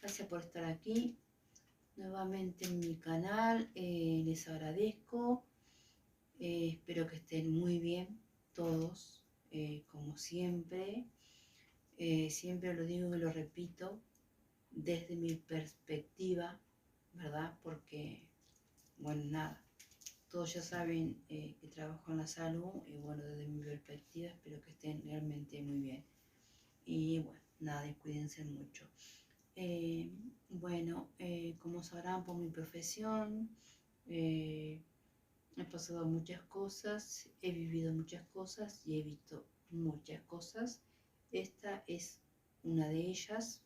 Gracias por estar aquí nuevamente en mi canal. Les agradezco. Espero que estén muy bien todos, como siempre. Siempre lo digo y lo repito desde mi perspectiva, ¿verdad? Porque, bueno, nada, todos ya saben que trabajo en la salud y bueno, desde mi perspectiva espero que estén realmente muy bien. Y bueno, nada, y cuídense mucho. Bueno, como sabrán por mi profesión, he pasado muchas cosas, he vivido muchas cosas y he visto muchas cosas. Esta es una de ellas,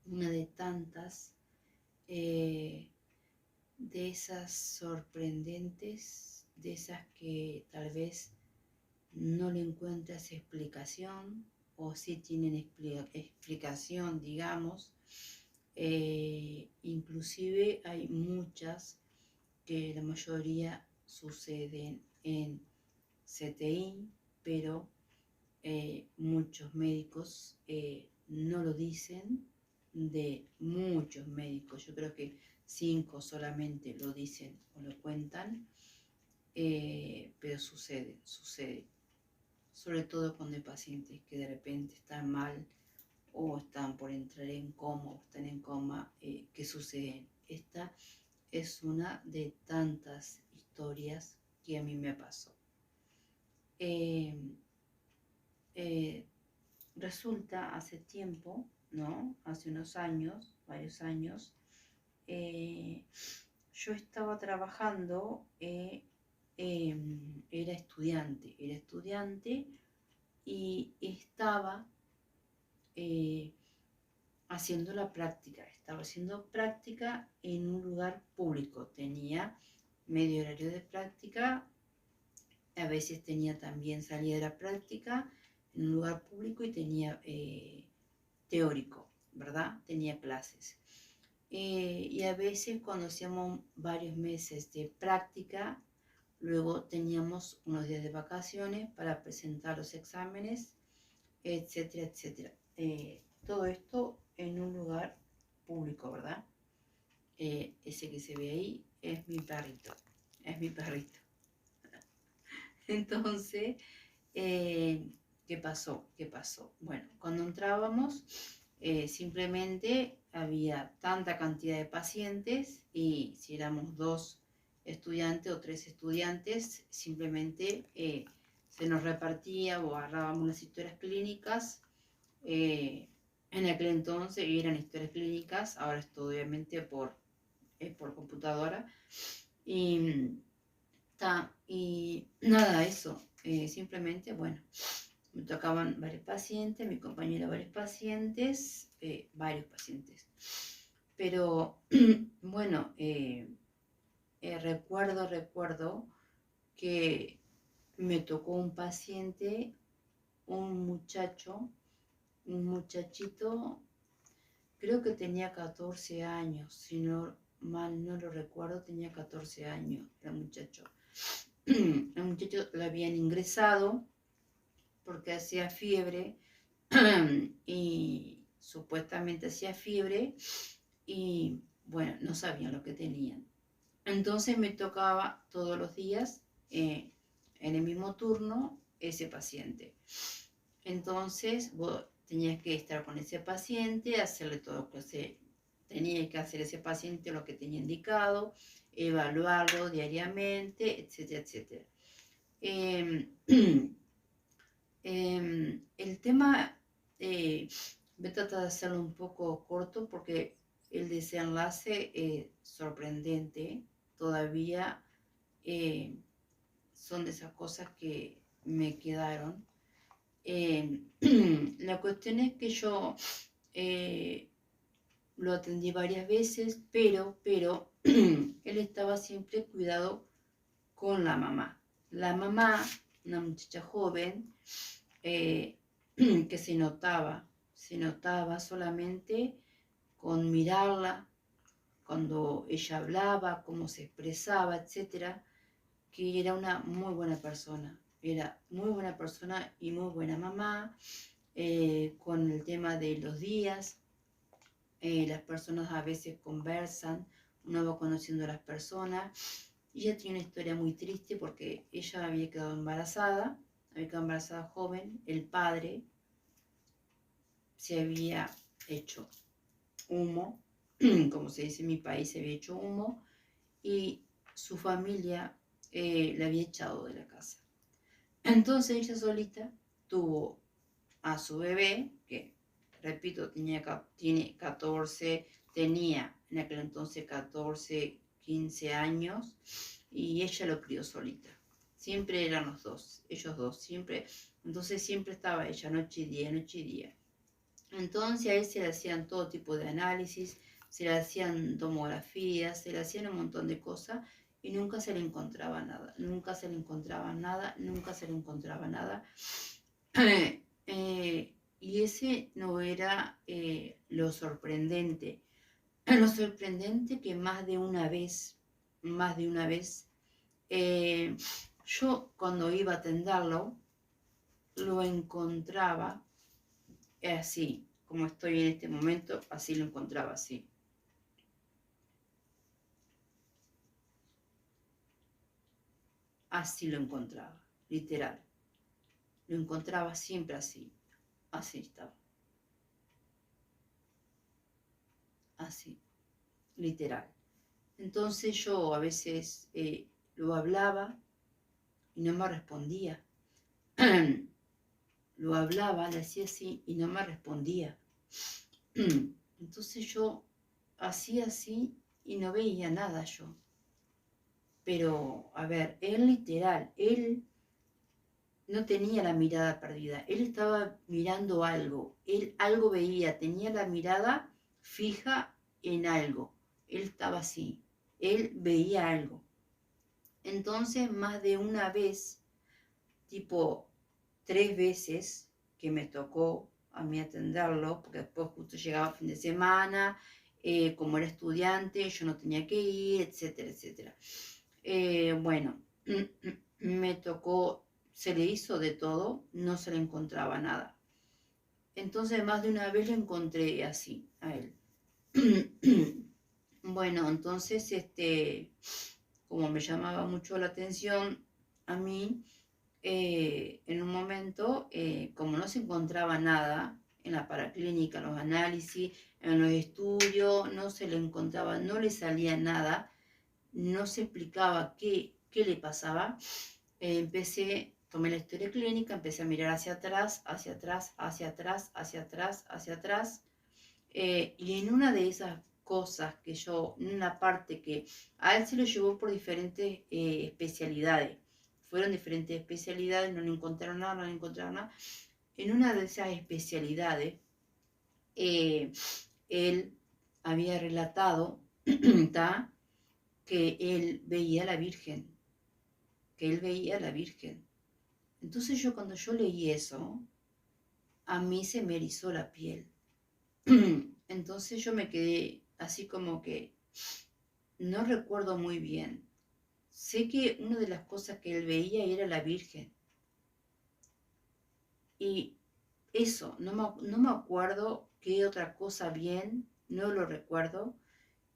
una de tantas, de esas sorprendentes, de esas que tal vez no le encuentras explicación o sí tienen explicación, digamos. Inclusive hay muchas que la mayoría suceden en CTI, pero muchos médicos no lo dicen, de muchos médicos, yo creo que 5 solamente lo dicen o lo cuentan, pero sucede, sobre todo cuando hay pacientes que de repente están mal o están por entrar en coma o están en coma, que suceden. Esta es una de tantas historias que a mí me pasó. Resulta hace tiempo, ¿no? Hace unos años, varios años, yo estaba trabajando, era estudiante y estaba haciendo práctica en un lugar público. Tenía medio horario de práctica, a veces tenía también salida de la práctica en un lugar público y tenía teórico, ¿verdad? Tenía clases. Y a veces cuando hacíamos varios meses de práctica, luego teníamos unos días de vacaciones para presentar los exámenes, etcétera, etcétera. Todo esto en un lugar público, ¿verdad? Ese que se ve ahí es mi perrito, es mi perrito. Entonces, ¿qué pasó? Bueno, cuando entrábamos, simplemente había tanta cantidad de pacientes y si éramos 2 estudiantes o 3 estudiantes, simplemente se nos repartía o agarrábamos las historias clínicas. En aquel entonces eran historias clínicas, ahora es todo obviamente por computadora. Y nada, eso, simplemente, bueno, me tocaban varios pacientes, mi compañera varios pacientes, pero bueno, recuerdo que me tocó un paciente, un muchachito, creo que tenía 14 años, si no mal no lo recuerdo, tenía 14 años, el muchacho. El muchacho lo habían ingresado porque hacía fiebre y supuestamente hacía fiebre y bueno, no sabían lo que tenían. Entonces me tocaba todos los días en el mismo turno ese paciente. Entonces vos tenías que estar con ese paciente, hacerle todo lo que tenía que hacer ese paciente, lo que tenía indicado, evaluarlo diariamente, etcétera, etcétera. El tema, voy a tratar de hacerlo un poco corto porque el desenlace es sorprendente. Todavía son de esas cosas que me quedaron. La cuestión es que yo lo atendí varias veces, pero él estaba siempre cuidado con la mamá. La mamá, una muchacha joven, que se notaba solamente con mirarla, cuando ella hablaba, cómo se expresaba, etcétera, que era una muy buena persona. Era muy buena persona y muy buena mamá, con el tema de los días. las personas a veces conversan, uno va conociendo a las personas. Ella tiene una historia muy triste porque ella había quedado embarazada joven, el padre se había hecho humo, como se dice en mi país, se había hecho humo, y su familia la había echado de la casa. Entonces ella solita tuvo a su bebé, que repito, tiene 14, tenía en aquel entonces 14, 15 años, y ella lo crió solita. Siempre eran los dos, ellos dos, siempre. Entonces siempre estaba ella, noche y día, noche y día. Entonces a él se le hacían todo tipo de análisis, se le hacían tomografías, se le hacían un montón de cosas y nunca se le encontraba nada, nunca se le encontraba nada, nunca se le encontraba nada. Y ese no era lo sorprendente. Lo sorprendente que más de una vez, yo cuando iba a atenderlo, lo encontraba así, como estoy en este momento, así lo encontraba así. Así lo encontraba, literal. Lo encontraba siempre así, así estaba. Así, literal. Entonces yo a veces lo hablaba y no me respondía. Lo hablaba, le hacía así y no me respondía. Entonces yo hacía así y no veía nada yo. Pero, a ver, él literal, él no tenía la mirada perdida, él estaba mirando algo, él algo veía, tenía la mirada fija en algo, él estaba así, él veía algo. Entonces, más de una vez, tipo 3 veces que me tocó a mí atenderlo, porque después justo llegaba fin de semana, como era estudiante, yo no tenía que ir, etcétera, etcétera. Bueno, me tocó, se le hizo de todo, no se le encontraba nada. Entonces más de una vez lo encontré así, a él. Bueno, entonces, como me llamaba mucho la atención a mí, en un momento, como no se encontraba nada en la paraclínica, en los análisis, en los estudios, no se le encontraba, no le salía nada, no se explicaba qué le pasaba, tomé la historia clínica, empecé a mirar hacia atrás, hacia atrás, hacia atrás, hacia atrás, hacia atrás, y en una de esas cosas que yo, en una parte que a él se lo llevó por diferentes especialidades, fueron diferentes especialidades, no le encontraron nada, no le encontraron nada. En una de esas especialidades, él había relatado que él veía a la Virgen, que él veía a la Virgen. Entonces yo cuando yo leí eso, a mí se me erizó la piel. Entonces yo me quedé así como que no recuerdo muy bien. Sé que una de las cosas que él veía era la Virgen. Y eso, no me acuerdo qué otra cosa bien, no lo recuerdo.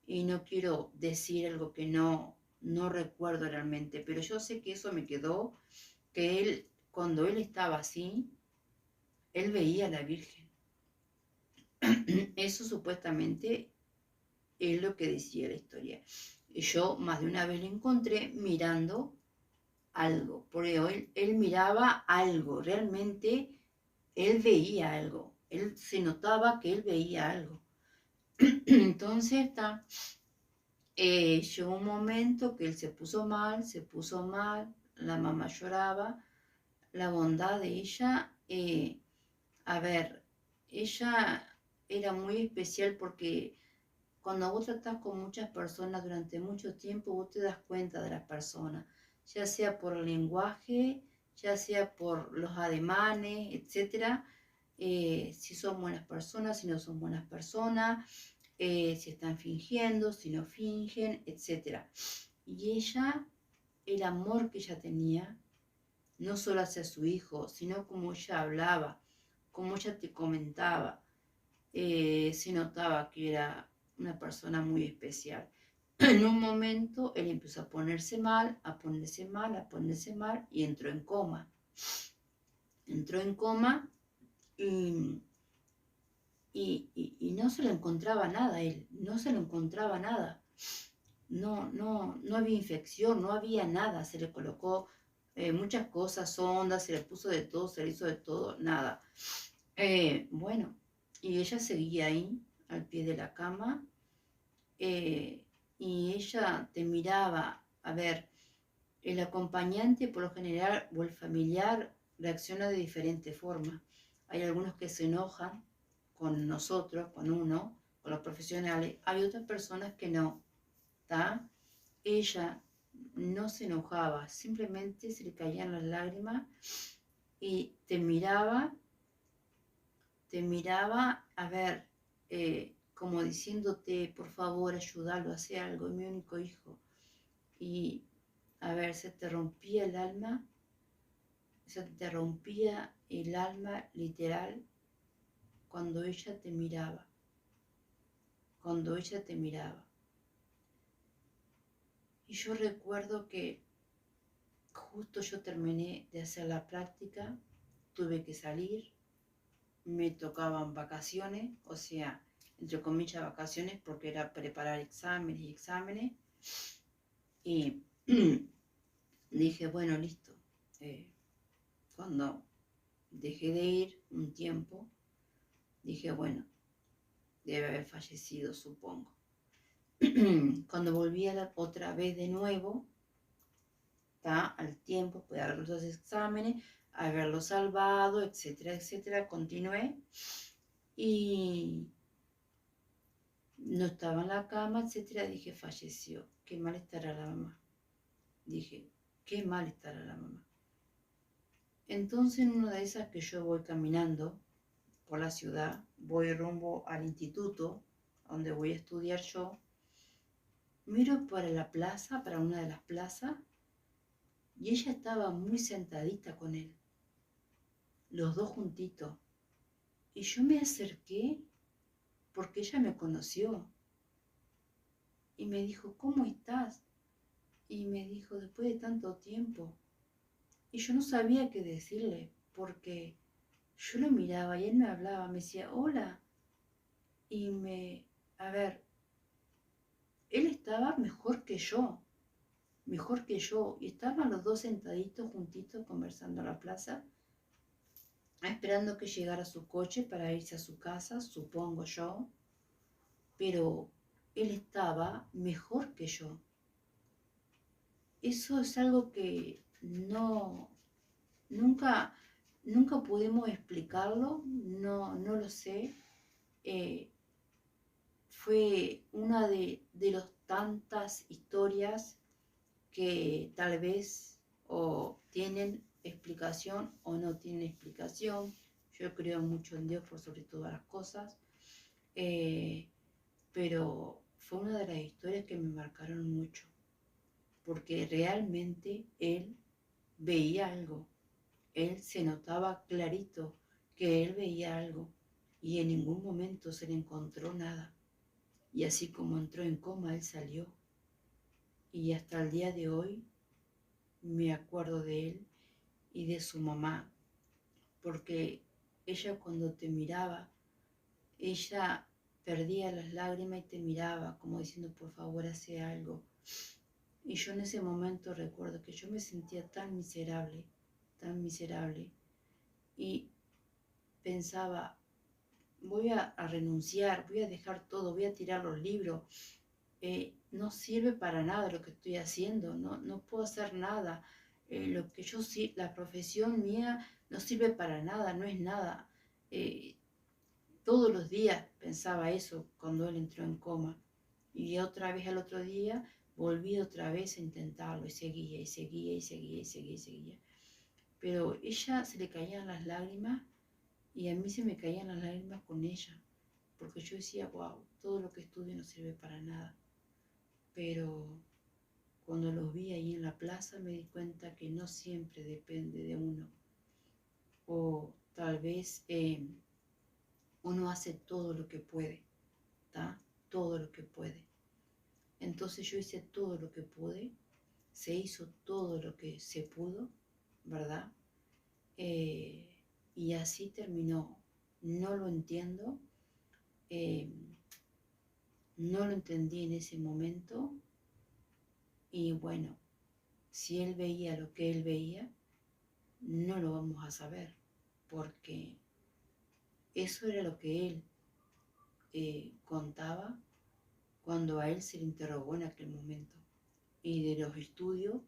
Y no quiero decir algo que no recuerdo realmente, pero yo sé que eso me quedó, que él, cuando él estaba así, él veía a la Virgen. Eso supuestamente es lo que decía la historia. Y yo más de una vez lo encontré mirando algo, porque él miraba algo, realmente él veía algo, él se notaba que él veía algo. Entonces llegó un momento que él se puso mal, la mamá lloraba, la bondad de ella, a ver, ella era muy especial porque cuando vos tratás con muchas personas durante mucho tiempo, vos te das cuenta de las personas, ya sea por el lenguaje, ya sea por los ademanes, etcétera, si son buenas personas, si no son buenas personas, si están fingiendo, si no fingen, etcétera. Y ella, el amor que ella tenía, no solo hacia su hijo, sino como ella hablaba, como ella te comentaba. se notaba que era una persona muy especial. En un momento él empezó a ponerse mal, a ponerse mal, a ponerse mal y entró en coma. Entró en coma y, y no se le encontraba nada a él, no se le encontraba nada. No había infección, no había nada. Se le colocó muchas cosas, sondas, se le puso de todo, se le hizo de todo, nada. Bueno, y ella seguía ahí, al pie de la cama, eh, y ella te miraba. A ver, el acompañante por lo general o el familiar reacciona de diferente forma. Hay algunos que se enojan con nosotros, con uno, con los profesionales. Hay otras personas que no, ¿está? Ella no se enojaba, simplemente se le caían las lágrimas y te miraba, a ver, como diciéndote, por favor, ayúdalo, hace algo, es mi único hijo. Y, a ver, se te rompía el alma literal cuando ella te miraba, cuando ella te miraba. Y yo recuerdo que justo yo terminé de hacer la práctica, tuve que salir, me tocaban vacaciones, o sea, entre comillas vacaciones, porque era preparar exámenes y exámenes. Y dije, bueno, listo. Cuando dejé de ir un tiempo, dije, bueno, debe haber fallecido, supongo. Cuando volví otra vez de nuevo, al tiempo, pude dar los dos exámenes, haberlo salvado, etcétera, etcétera, continué. Y no estaba en la cama, etcétera, dije, falleció, qué mal estará la mamá. Dije, qué mal estará la mamá. Entonces, en una de esas que yo voy caminando por la ciudad, voy rumbo al instituto donde voy a estudiar yo, miro para la plaza, para una de las plazas, y ella estaba muy sentadita con él, los dos juntitos. Y yo me acerqué porque ella me conoció y me dijo, ¿cómo estás? Y me dijo, después de tanto tiempo. Y yo no sabía qué decirle porque yo lo miraba y él me hablaba, me decía, hola. Y a ver, él estaba mejor que yo. Y estaban los dos sentaditos juntitos conversando en la plaza, esperando que llegara su coche para irse a su casa, supongo yo. Pero él estaba mejor que yo. Eso es algo que nunca, nunca pudimos explicarlo, no lo sé. Eh, Fue una de las tantas historias que tal vez o tienen explicación o no tienen explicación. Yo creo mucho en Dios por sobre todas las cosas, eh, pero fue una de las historias que me marcaron mucho, porque realmente él veía algo, él se notaba clarito que él veía algo y en ningún momento se le encontró nada. Y así como entró en coma, él salió. Y hasta el día de hoy me acuerdo de él y de su mamá, porque ella cuando te miraba, ella perdía las lágrimas y te miraba como diciendo, por favor, hace algo. Y yo en ese momento recuerdo que yo me sentía tan miserable, y pensaba, voy a renunciar, voy a dejar todo, voy a tirar los libros. No sirve para nada lo que estoy haciendo, no puedo hacer nada. Lo que yo sí, la profesión mía no sirve para nada, no es nada. Eh, Todos los días pensaba eso cuando él entró en coma. Y otra vez al otro día volví otra vez a intentarlo y seguía y seguía y seguía y seguía y seguía. Pero ella se le caían las lágrimas y a mí se me caían las lágrimas con ella, porque yo decía, wow, todo lo que estudio no sirve para nada. Pero cuando los vi ahí en la plaza me di cuenta que no siempre depende de uno. O tal vez uno hace todo lo que puede, ¿tá? Todo lo que puede. Entonces yo hice todo lo que pude, se hizo todo lo que se pudo, ¿verdad? Y así terminó. No lo entiendo, eh, no lo entendí en ese momento y bueno, si él veía lo que él veía, no lo vamos a saber, porque eso era lo que él contaba cuando a él se le interrogó en aquel momento. Y de los estudios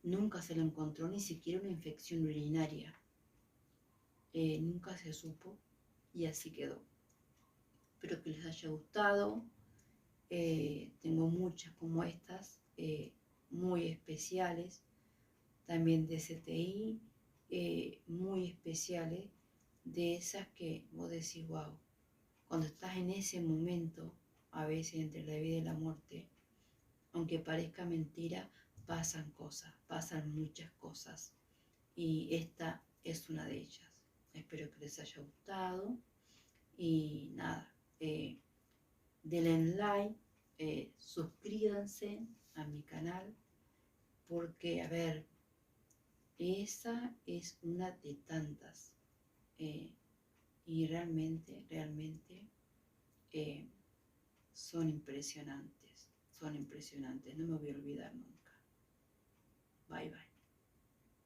nunca se le encontró ni siquiera una infección urinaria. Nunca se supo y así quedó. Espero que les haya gustado. Tengo muchas como estas, muy especiales, también de CTI, muy especiales, de esas que vos decís, wow, cuando estás en ese momento, a veces entre la vida y la muerte, aunque parezca mentira, pasan cosas, pasan muchas cosas. Y esta es una de ellas. Espero que les haya gustado. Y nada, denle like, suscríbanse a mi canal, porque, a ver, esa es una de tantas. Y realmente, realmente eh, son impresionantes, no me voy a olvidar nunca. Bye, bye.